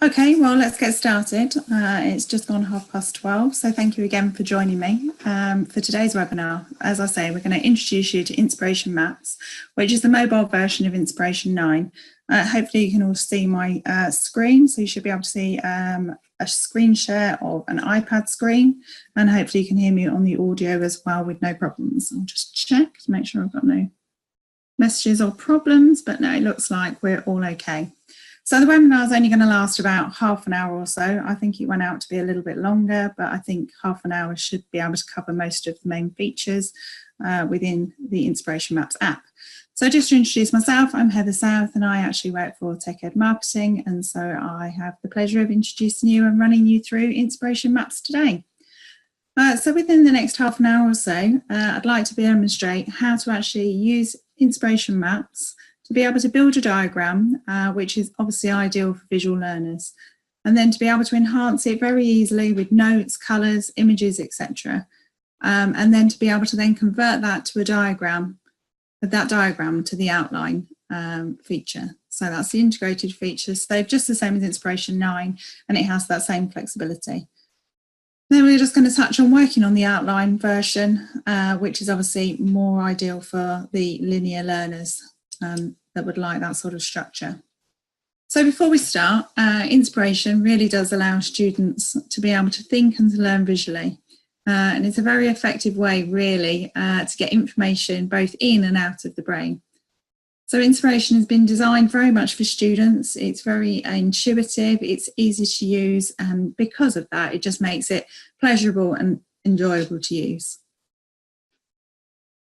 Okay, well, let's get started. It's just gone 12:30, so thank you again for joining me for today's webinar. As I say, we're going to introduce you to Inspiration Maps, which is the mobile version of Inspiration 9. Hopefully you can all see my screen, so you should be able to see a screen share of an iPad screen, and hopefully you can hear me on the audio as well with no problems. I'll just check to make sure I've got no messages or problems, but no, it looks like we're all okay. So the webinar is only going to last about half an hour or so. I think it went out to be a little bit longer, but I think half an hour should be able to cover most of the main features within the Inspiration Maps app. So just to introduce myself, I'm Heather South and I actually work for Tech Ed Marketing, and so I have the pleasure of introducing you and running you through Inspiration Maps today. So within the next half an hour or so, I'd like to demonstrate how to actually use Inspiration Maps to be able to build a diagram, which is obviously ideal for visual learners, and then to be able to enhance it very easily with notes, colours, images, etc. And then to be able to then convert that to a diagram, that diagram to the outline feature. So that's the integrated feature. So just the same as Inspiration 9, and it has that same flexibility. Then we're just going to touch on working on the outline version, which is obviously more ideal for the linear learners that would like that sort of structure. So before we start, Inspiration really does allow students to be able to think and to learn visually. And it's a very effective way really to get information both in and out of the brain. So Inspiration has been designed very much for students. It's very intuitive, it's easy to use, and because of that, it just makes it pleasurable and enjoyable to use.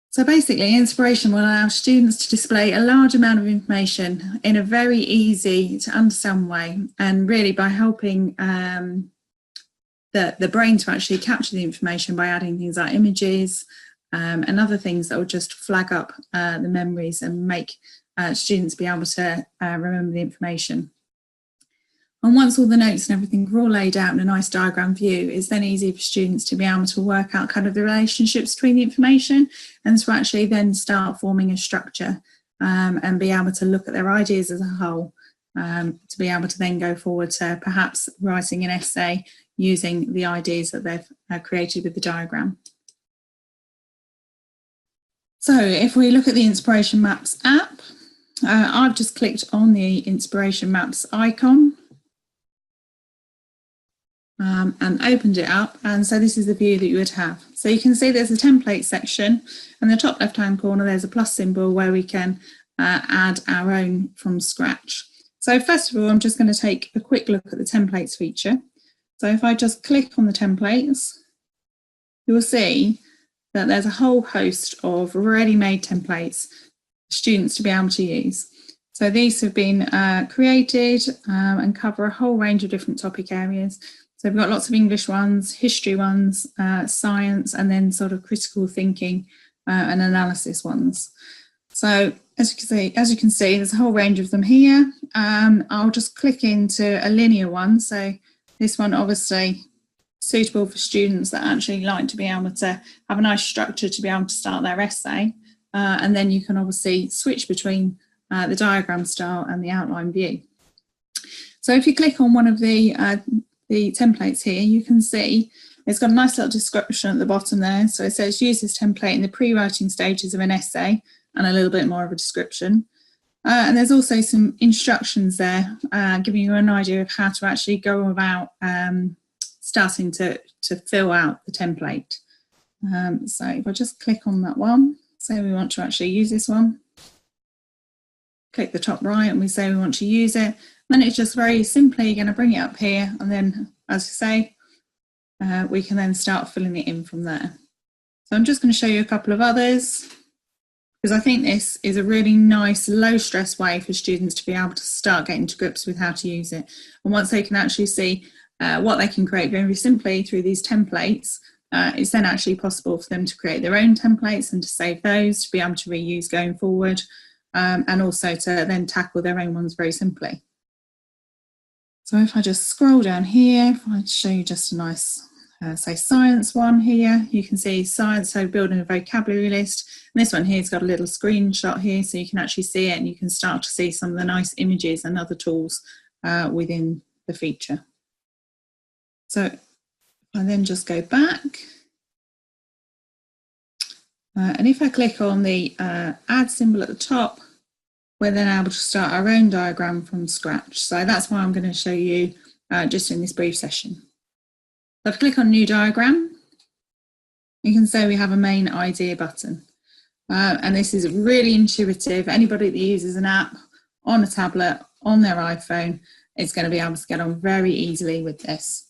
So basically, Inspiration will allow students to display a large amount of information in a very easy to understand way, and really by helping the brain to actually capture the information by adding things like images and other things that will just flag up the memories and make students be able to remember the information. And once all the notes and everything are all laid out in a nice diagram view, it's then easy for students to be able to work out kind of the relationships between the information and to actually then start forming a structure and be able to look at their ideas as a whole, to be able to then go forward to perhaps writing an essay using the ideas that they've created with the diagram. So if we look at the Inspiration Maps app, I've just clicked on the Inspiration Maps icon. And opened it up, and so this is the view that you would have. So you can see there's a template section, and in the top left hand corner there's a plus symbol where we can add our own from scratch. So first of all, I'm just going to take a quick look at the templates feature. So if I just click on the templates, you will see that there's a whole host of ready-made templates for students to be able to use. So these have been created and cover a whole range of different topic areas. So we've got lots of English ones, history ones, science, and then sort of critical thinking and analysis ones. So as you can see, there's a whole range of them here. I'll just click into a linear one. So this one obviously suitable for students that actually like to be able to have a nice structure to be able to start their essay. And then you can obviously switch between the diagram style and the outline view. So if you click on one of the templates here, you can see it's got a nice little description at the bottom there. So it says use this template in the pre-writing stages of an essay, and a little bit more of a description. And there's also some instructions there giving you an idea of how to actually go about starting to fill out the template. So if I just click on that one, say we want to actually use this one, click the top right and we say we want to use it. Then it's just very simply going to bring it up here, and then, as I say, we can then start filling it in from there. So I'm just going to show you a couple of others, because I think this is a really nice low stress way for students to be able to start getting to grips with how to use it. And once they can actually see what they can create very simply through these templates, it's then actually possible for them to create their own templates and to save those to be able to reuse going forward, and also to then tackle their own ones very simply. So if I just scroll down here, if I show you just a nice, say, science one here, you can see science, so building a vocabulary list. And this one here has got a little screenshot here, so you can actually see it and you can start to see some of the nice images and other tools within the feature. So I then just go back. And if I click on the add symbol at the top, we're then able to start our own diagram from scratch. So that's why I'm going to show you just in this brief session. So if I click on new diagram, you can see we have a main idea button. And this is really intuitive. Anybody that uses an app on a tablet, on their iPhone, is going to be able to get on very easily with this.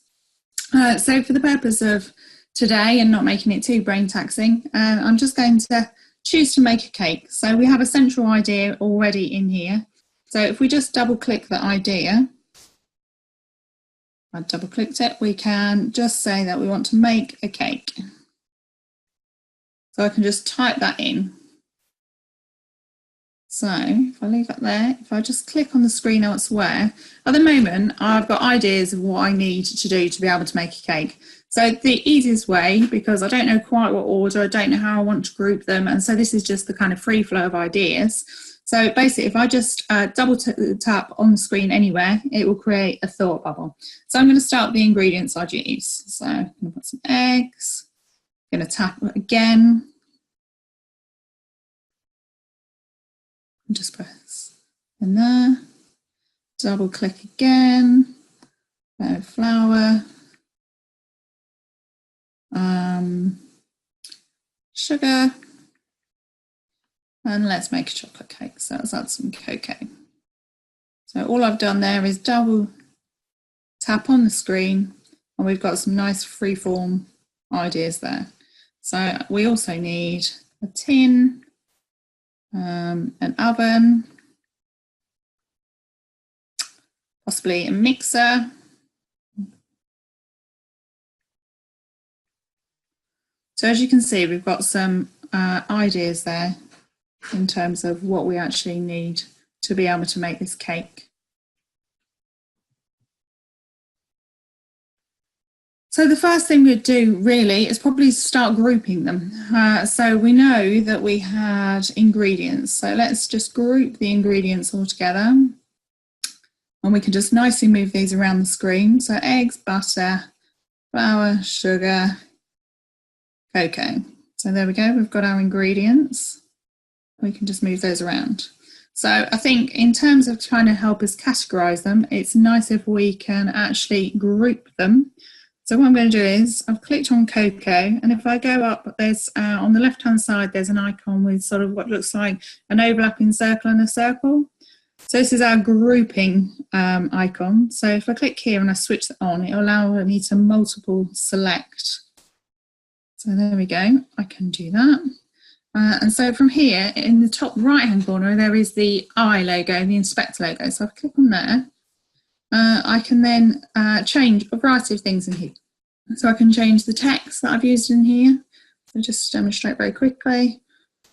So for the purpose of today and not making it too brain taxing, I'm just going to choose to make a cake. So we have a central idea already in here. So if we just double click the idea, I've double clicked it, we can just say that we want to make a cake. So I can just type that in. So if I leave that there, if I just click on the screen elsewhere, at the moment I've got ideas of what I need to do to be able to make a cake. So the easiest way, because I don't know quite what order, I don't know how I want to group them, and so this is just the kind of free flow of ideas. So basically if I just double tap on the screen anywhere, it will create a thought bubble. So I'm going to start with the ingredients I'd use. So I'm going to put some eggs, I'm going to tap again, just press in there, double click again, flour, sugar, and let's make a chocolate cake. So let's add some cocoa. So all I've done there is double tap on the screen and we've got some nice freeform ideas there. So we also need a tin, an oven, possibly a mixer, so as you can see we've got some ideas there in terms of what we actually need to be able to make this cake. So the first thing we'd do really is probably start grouping them. So we know that we had ingredients. So let's just group the ingredients all together. And we can just nicely move these around the screen. So eggs, butter, flour, sugar, cocoa. So there we go, we've got our ingredients. We can just move those around. So I think in terms of trying to help us categorize them, it's nice if we can actually group them. So what I'm going to do is I've clicked on cocoa, and if I go up, there's on the left hand side there's an icon with sort of what looks like an overlapping circle and a circle. So this is our grouping icon. So if I click here and I switch it on, it'll allow me to multiple select. So there we go, I can do that. And so from here in the top right hand corner there is the I logo, the inspector logo. So if I click on there, I can then change a variety of things in here. So I can change the text that I've used in here. So just to demonstrate very quickly,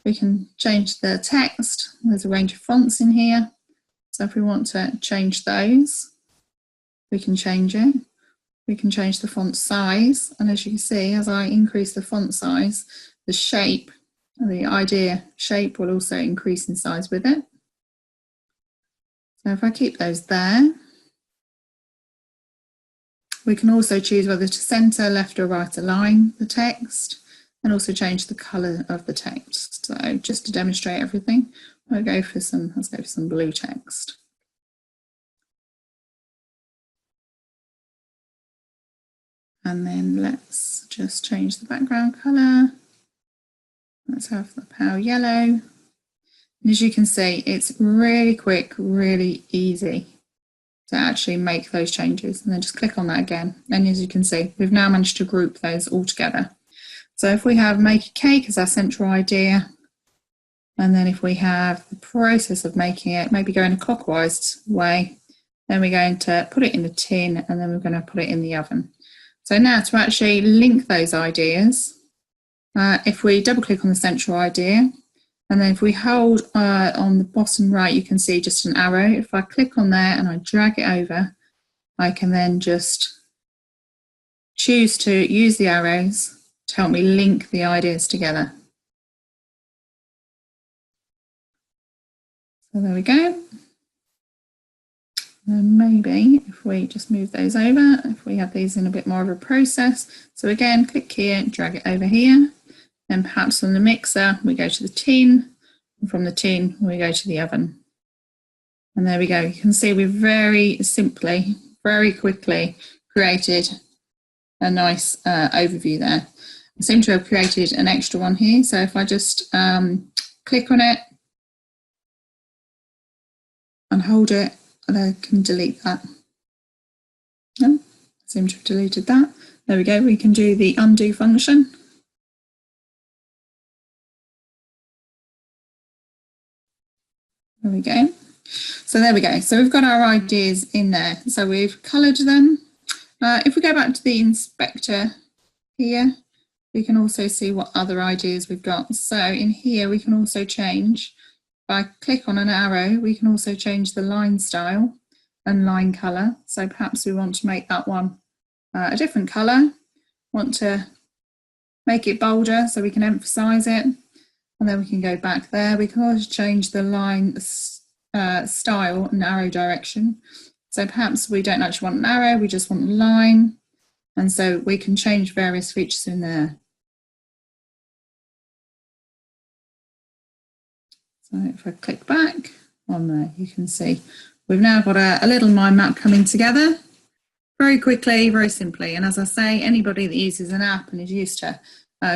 we can change the text. There's a range of fonts in here. So if we want to change those, we can change it. We can change the font size. And as you can see, as I increase the font size, the shape, the idea shape will also increase in size with it. So if I keep those there, we can also choose whether to centre, left or right align the text, and also change the colour of the text. So just to demonstrate everything, let's go for some blue text. And then let's just change the background colour. Let's have the pale yellow. And as you can see, it's really quick, really easy to actually make those changes, and then just click on that again. And as you can see, we've now managed to group those all together. So if we have make a cake as our central idea, and then if we have the process of making it, maybe going a clockwise way, then we're going to put it in the tin, and then we're going to put it in the oven. So now to actually link those ideas, if we double click on the central idea, and then if we hold on the bottom right, you can see just an arrow. If I click on there and I drag it over, I can then just choose to use the arrows to help me link the ideas together. So there we go. Maybe if we just move those over, if we have these in a bit more of a process. So again, click here, drag it over here. Then perhaps from the mixer, we go to the tin. And from the tin, we go to the oven. And there we go. You can see we've very simply, very quickly created a nice overview there. I seem to have created an extra one here. So if I just click on it and hold it, and I can delete that. No, I seem to have deleted that. There we go. We can do the undo function. There we go. So there we go. So we've got our ideas in there. So we've coloured them. If we go back to the inspector here, we can also see what other ideas we've got. So in here, we can also change, if I click on an arrow, we can also change the line style and line colour. So perhaps we want to make that one a different colour, want to make it bolder so we can emphasise it. And then we can go back there. We can also change the line style and arrow direction. So perhaps we don't actually want an arrow, we just want a line. And so we can change various features in there. So if I click back on there, you can see we've now got a little mind map coming together very quickly, very simply. And as I say, anybody that uses an app and is used to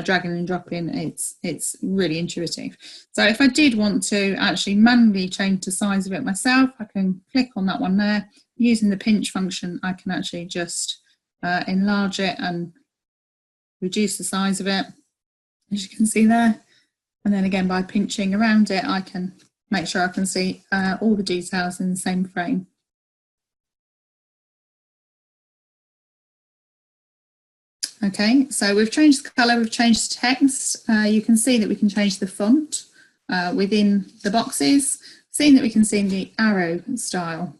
dragging and dropping, it's really intuitive. So if I did want to actually manually change the size of it myself, I can click on that one there. Using the pinch function, I can actually just enlarge it and reduce the size of it, as you can see there. And then again, by pinching around it, I can make sure I can see all the details in the same frame. Okay, so we've changed the colour, we've changed the text. You can see that we can change the font within the boxes, seeing that we can see the arrow style.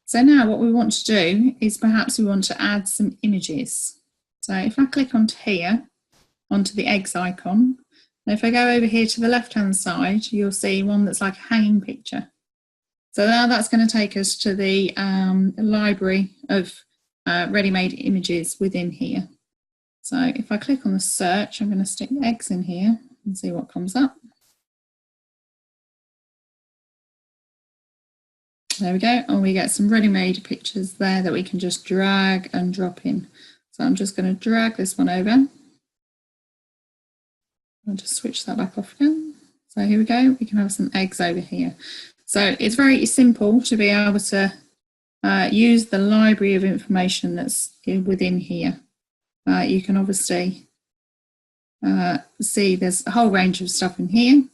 So now what we want to do is perhaps we want to add some images. So if I click onto here, onto the eggs icon, and if I go over here to the left-hand side, you'll see one that's like a hanging picture. So now that's going to take us to the library of ready-made images within here. So if I click on the search, I'm going to stick eggs in here and see what comes up. There we go, and we get some ready-made pictures there that we can just drag and drop in. So I'm just going to drag this one over. I'll just switch that back off again. So here we go, we can have some eggs over here. So it's very simple to be able to use the library of information that's within here. You can obviously see there's a whole range of stuff in here.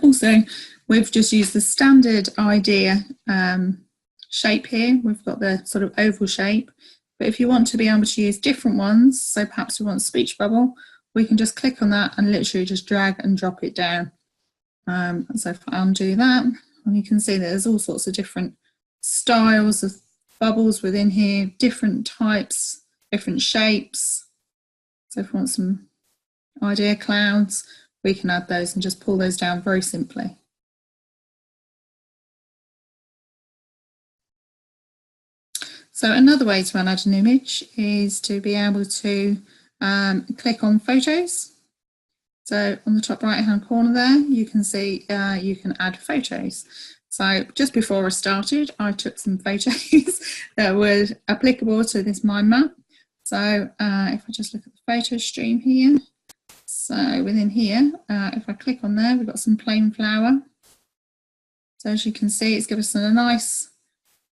Also, we've just used the standard idea shape here. We've got the sort of oval shape, but if you want to be able to use different ones, so perhaps we want speech bubble, we can just click on that and literally just drag and drop it down. So if I undo that, and you can see that there's all sorts of different styles of bubbles within here, different types, different shapes. So if we want some idea clouds, we can add those and just pull those down very simply. So another way to add an image is to be able to click on photos. So on the top right hand corner there, you can see you can add photos. So just before I started, I took some photos that were applicable to this mind map. So if I just look at the photo stream here, so within here, if I click on there, we've got some plain flower. So as you can see, it's given us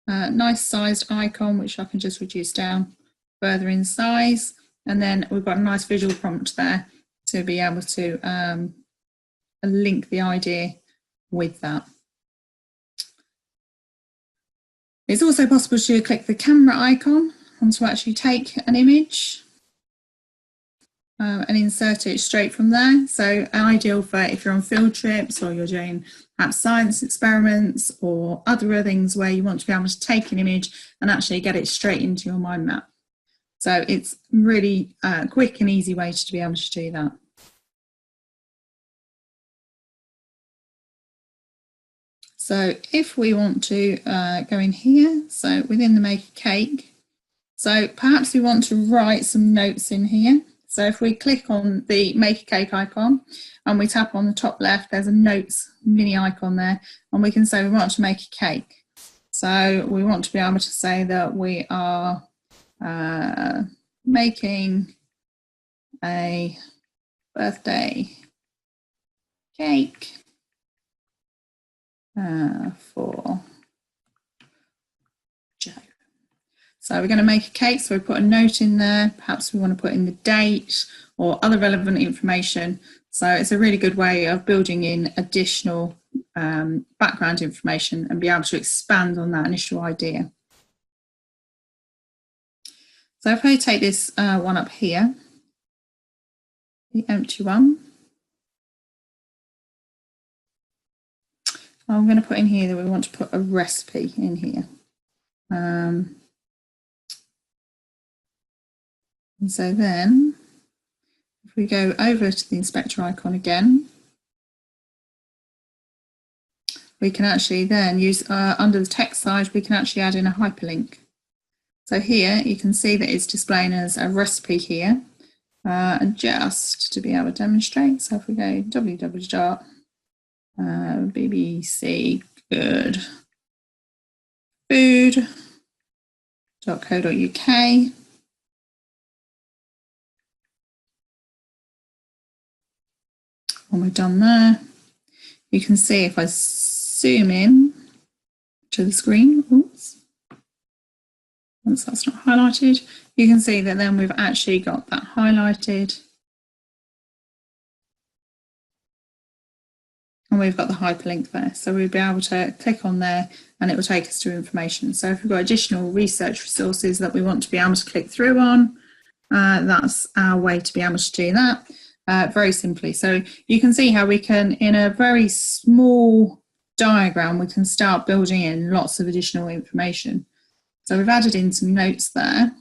a nice sized icon, which I can just reduce down further in size. And then we've got a nice visual prompt there to be able to link the idea with that. It's also possible to click the camera icon and to actually take an image and insert it straight from there. So ideal for if you're on field trips or you're doing perhaps science experiments or other things where you want to be able to take an image and actually get it straight into your mind map. So it's really quick and easy way to be able to do that. So if we want to go in here, so within the Make a Cake, so perhaps we want to write some notes in here. So if we click on the Make a Cake icon and we tap on the top left, there's a notes mini icon there, and we can say we want to make a cake. So we want to be able to say that we are making a birthday cake for Joe. So we're going to make a cake, so we put a note in there. Perhaps we want to put in the date or other relevant information. So it's a really good way of building in additional background information and be able to expand on that initial idea. So if I take this one up here, the empty one, I'm going to put in here that we want to put a recipe in here. And so then, if we go over to the inspector icon again, we can actually then use, under the text side, we can actually add in a hyperlink. So here you can see that it's displaying as a recipe here. And just to be able to demonstrate, so if we go www.bbcgoodfood.co.uk. When we're done there, you can see if I zoom in to the screen, oops, once that's not highlighted, you can see that then we've actually got that highlighted. And we've got the hyperlink there. So we'll be able to click on there and it will take us to information. So if we've got additional research resources that we want to be able to click through on, that's our way to be able to do that. Very simply. So you can see how we can, in a very small diagram, we can start building in lots of additional information. So we've added in some notes there.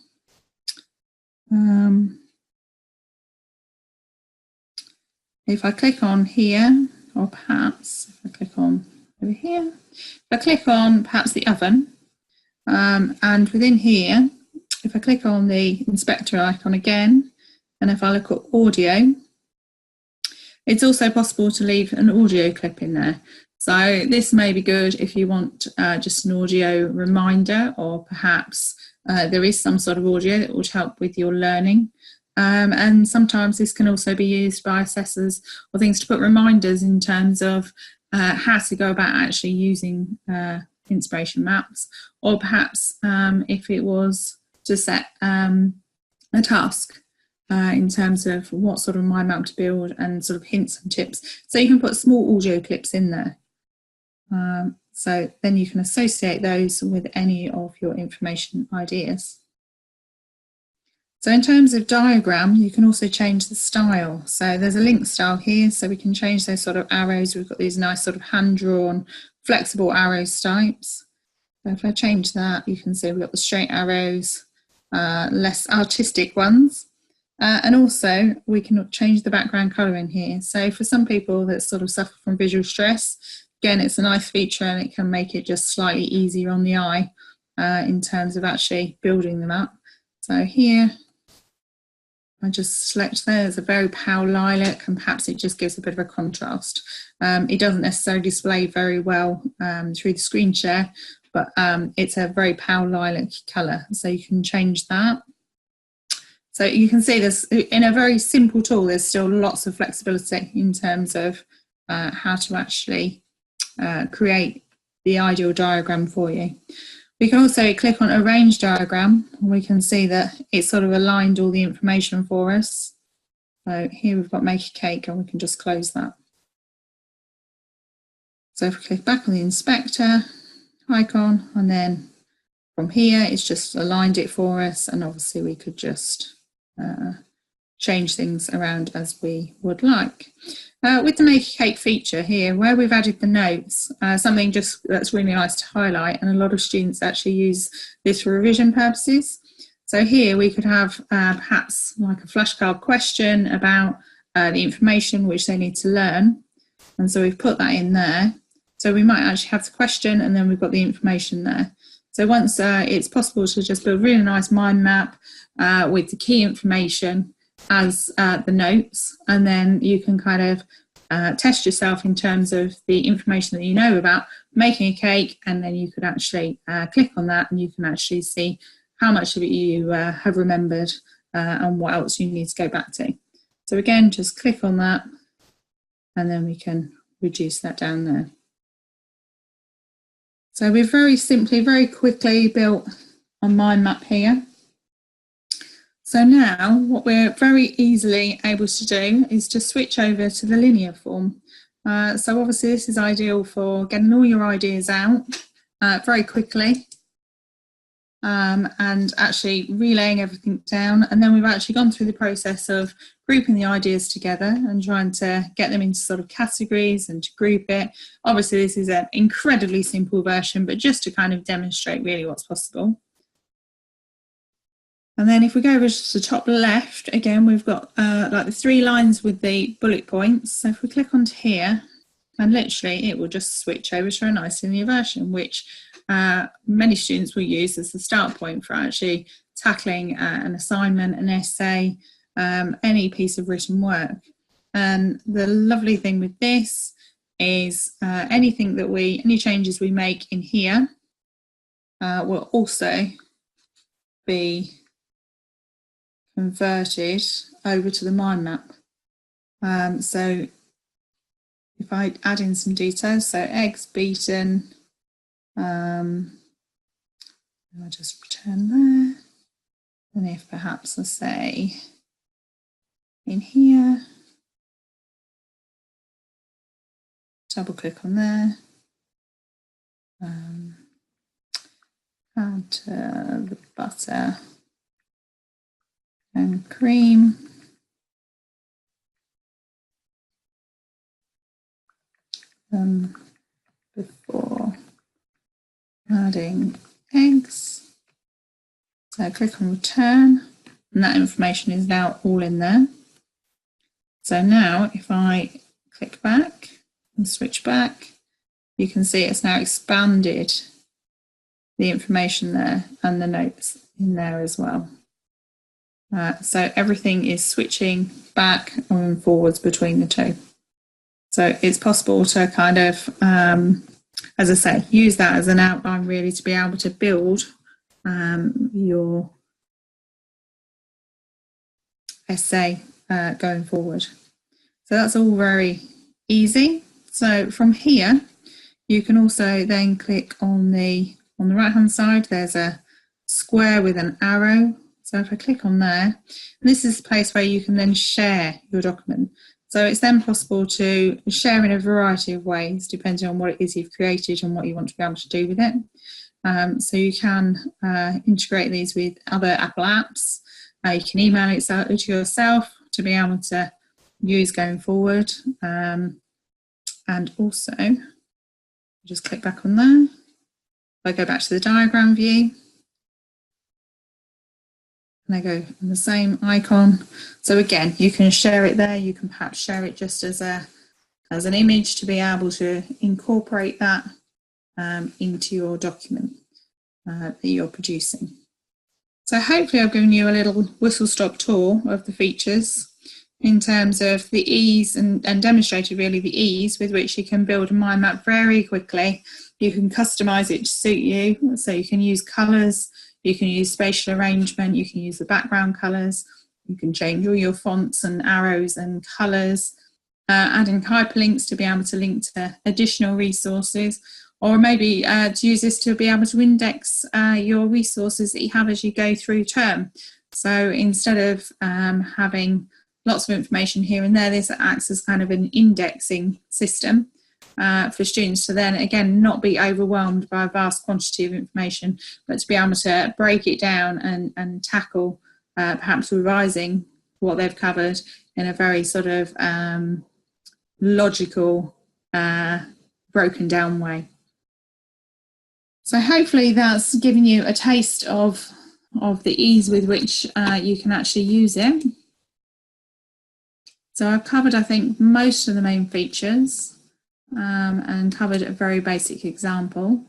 If I click on here, or perhaps if I click on over here, if I click on perhaps the oven, and within here, if I click on the inspector icon again, and if I look at audio, it's also possible to leave an audio clip in there. So this may be good if you want just an audio reminder, or perhaps there is some sort of audio that would help with your learning. And sometimes this can also be used by assessors or things to put reminders in terms of how to go about actually using inspiration maps, or perhaps if it was to set a task. In terms of what sort of mind map to build and sort of hints and tips. So you can put small audio clips in there. So then you can associate those with any of your information ideas. So in terms of diagram, you can also change the style. So there's a link style here, so we can change those sort of arrows. We've got these nice sort of hand-drawn, flexible arrow types. So if I change that, you can see we've got the straight arrows, less artistic ones. And also we can change the background colour in here. So for some people that sort of suffer from visual stress, again, it's a nice feature and it can make it just slightly easier on the eye in terms of actually building them up. So here, I just select there, it's a very pale lilac, and perhaps it just gives a bit of a contrast. It doesn't necessarily display very well through the screen share, but it's a very pale lilac colour, so you can change that. So you can see this in a very simple tool, there's still lots of flexibility in terms of how to actually create the ideal diagram for you. We can also click on Arrange Diagram, and we can see that it's sort of aligned all the information for us. So here we've got Make a Cake, and we can just close that. So if we click back on the inspector icon, and then from here it's just aligned it for us, and obviously we could just change things around as we would like. With the Make a Cake feature here, where we've added the notes, something just that's really nice to highlight, and a lot of students actually use this for revision purposes. So here we could have perhaps like a flashcard question about the information which they need to learn, and so we've put that in there. So we might actually have the question and then we've got the information there. So once it's possible to just build a really nice mind map with the key information as the notes, and then you can kind of test yourself in terms of the information that you know about making a cake, and then you could actually click on that and you can actually see how much of it you have remembered and what else you need to go back to. So again, just click on that and then we can reduce that down there. So we've very simply, very quickly built a mind map here. So now what we're very easily able to do is to switch over to the linear form. So obviously this is ideal for getting all your ideas out very quickly and actually relaying everything down. And then we've actually gone through the process of grouping the ideas together and trying to get them into sort of categories and to group it. Obviously this is an incredibly simple version, but just to kind of demonstrate really what's possible. And then if we go over to the top left, again, we've got like the 3 lines with the bullet points. So if we click onto here, and literally it will just switch over to a nice linear version, which many students will use as the start point for actually tackling an assignment, an essay, any piece of written work. And the lovely thing with this is any changes we make in here will also be converted over to the mind map. So if I add in some details, so eggs beaten, I'll just return there. And if perhaps I say in here, double click on there, add the butter and cream, before adding eggs. So click on return, and that information is now all in there. So now if I click back and switch back, you can see it's now expanded the information there and the notes in there as well. So everything is switching back and forwards between the two. So it's possible to kind of, as I say, use that as an outline really to be able to build your essay going forward. So that's all very easy. So from here, you can also then click on the right hand side, there's a square with an arrow. So if I click on there, and this is a place where you can then share your document. So it's then possible to share in a variety of ways, depending on what it is you've created and what you want to be able to do with it. So you can integrate these with other Apple apps. You can email it to yourself to be able to use going forward. And also, just click back on there. I go back to the diagram view. And I go on the same icon. So again, you can share it there. You can perhaps share it just as an image to be able to incorporate that into your document that you're producing. So hopefully I've given you a little whistle-stop tour of the features in terms of the ease and demonstrated really the ease with which you can build a mind map very quickly. You can customize it to suit you. So you can use colors, you can use spatial arrangement, you can use the background colors, you can change all your fonts and arrows and colors, adding hyperlinks to be able to link to additional resources, or maybe to use this to be able to index your resources that you have as you go through term. So instead of having lots of information here and there, this acts as kind of an indexing system for students to then, again, not be overwhelmed by a vast quantity of information, but to be able to break it down and tackle perhaps revising what they've covered in a very sort of logical, broken down way. So hopefully that's given you a taste of the ease with which you can actually use it. So I've covered, I think, most of the main features. and covered a very basic example.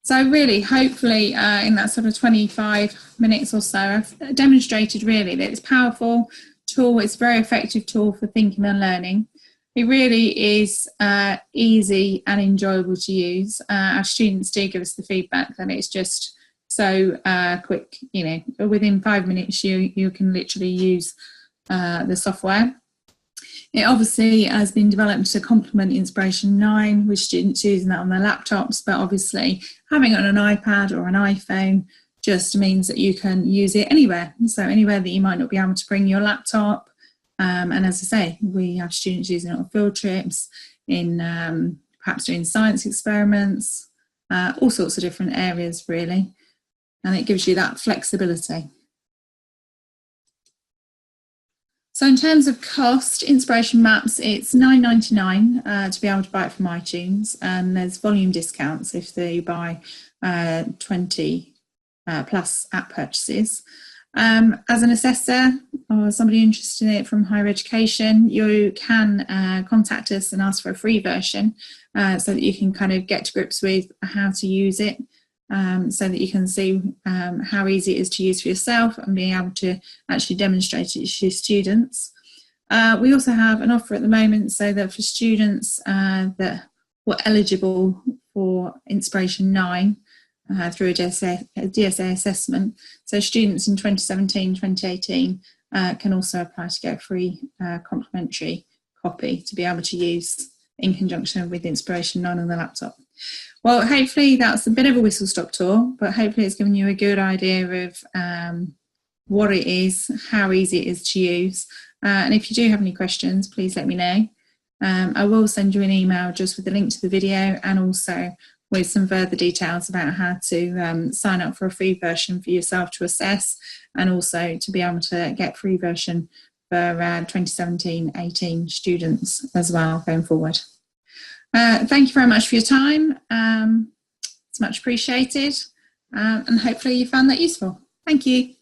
So really, hopefully, in that sort of 25 minutes or so, I've demonstrated really that it's a powerful tool. It's a very effective tool for thinking and learning. It really is easy and enjoyable to use. Our students do give us the feedback that it's just so quick. You know, within 5 minutes, you can literally use the software. It obviously has been developed to complement Inspiration 9 with students using that on their laptops, but obviously having it on an iPad or an iPhone just means that you can use it anywhere. So anywhere that you might not be able to bring your laptop. And as I say, we have students using it on field trips, in perhaps doing science experiments, all sorts of different areas really. And it gives you that flexibility. So in terms of cost, Inspiration Maps, it's $9.99 to be able to buy it from iTunes, and there's volume discounts if they buy 20 plus app purchases. As an assessor or somebody interested in it from higher education, you can contact us and ask for a free version so that you can kind of get to grips with how to use it. So that you can see how easy it is to use for yourself and being able to actually demonstrate it to your students. We also have an offer at the moment so that for students that were eligible for Inspiration 9 through a DSA assessment, so students in 2017, 2018 can also apply to get a free complimentary copy to be able to use in conjunction with Inspiration 9 on the laptop. Well, hopefully that's a bit of a whistle-stop tour, but hopefully it's given you a good idea of what it is, how easy it is to use. And if you do have any questions, please let me know. I will send you an email just with the link to the video and also with some further details about how to sign up for a free version for yourself to assess, and also to be able to get free version for 2017-18 students as well going forward. Thank you very much for your time. It's much appreciated, and hopefully you found that useful. Thank you.